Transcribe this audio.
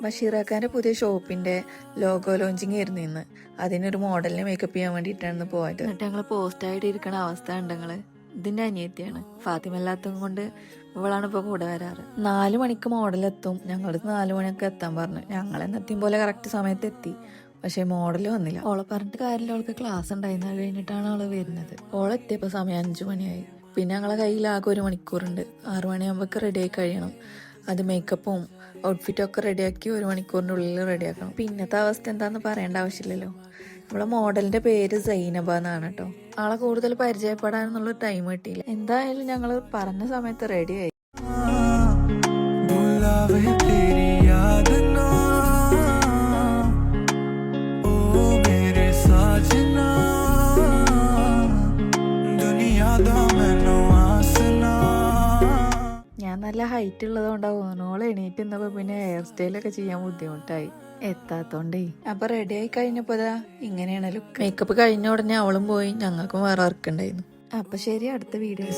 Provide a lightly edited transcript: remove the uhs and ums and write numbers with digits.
ബഷീറാക്കാൻ്റെ പുതിയ ഷോപ്പിൻ്റെ logo launching ആയിരുന്നു ഇന്ന്. അതിനൊരു മോഡലിനെ മേക്കപ്പ് ചെയ്യാൻ വേണ്ടിയിട്ടാണ് പോയത്. എന്നിട്ട് ഞങ്ങൾ പോസ്റ്റായിട്ട് ഇരിക്കണ അവസ്ഥ ഉണ്ട്. ഞങ്ങൾ ഇതിൻ്റെ അനിയത്തിയാണ്, ഫാത്തിമല്ലാത്തതും കൊണ്ട് ഇവളാണ് ഇപ്പോൾ കൂടെ വരാറ്. 4 മണിക്ക് മോഡലെത്തും, ഞങ്ങൾ 4 മണിയൊക്കെ എത്താൻ പറഞ്ഞു. ഞങ്ങളെന്നെത്തിയും പോലെ കറക്റ്റ് സമയത്ത് എത്തി. പക്ഷേ മോഡൽ വന്നില്ല. ഓളെ പറഞ്ഞിട്ട് കാര്യമില്ല, അവൾക്ക് ക്ലാസ് ഉണ്ടായിരുന്നു. അത് കഴിഞ്ഞിട്ടാണ് അവൾ വരുന്നത്. ഓളെത്തിയപ്പോൾ സമയം 5 മണിയായി. പിന്നെ ഞങ്ങളെ കയ്യിൽ ആകെ 1 മണിക്കൂറുണ്ട്. 6 മണിയാകുമ്പോൾ റെഡിയായി കഴിയണം. അത് മേക്കപ്പും ഔട്ട്ഫിറ്റൊക്കെ റെഡിയാക്കി 1 മണിക്കൂറിൻ്റെ ഉള്ളിൽ റെഡിയാക്കണം. പിന്നത്തെ അവസ്ഥ എന്താണെന്ന് പറയേണ്ട ആവശ്യമില്ലല്ലോ. നമ്മളെ മോഡലിൻ്റെ പേര് സൈനബ എന്നാണ് കേട്ടോ. ആളെ കൂടുതൽ പരിചയപ്പെടാനുള്ള ടൈം കിട്ടിയില്ല. എന്തായാലും ഞങ്ങൾ പറഞ്ഞ സമയത്ത് റെഡിയായി. ഞാൻ നല്ല ഹൈറ്റ് ഉള്ളതുകൊണ്ടാവും ഓളെ എണീറ്റ് നിന്നപ്പോൾ പിന്നെ ഹെയർ സ്റ്റൈലൊക്കെ ചെയ്യാൻ ബുദ്ധിമുട്ടായി എത്താത്തോണ്ടേ. അപ്പൊ റെഡി ആയി കഴിഞ്ഞപ്പോ ഇങ്ങനെയാണ് ലുക്ക്. മേക്കപ്പ് കഴിഞ്ഞ ഉടനെ അവളും പോയി, ഞങ്ങൾക്കും വേറെ വർക്ക് ഉണ്ടായിരുന്നു. അപ്പൊ ശരി, അടുത്ത വീഡിയോ.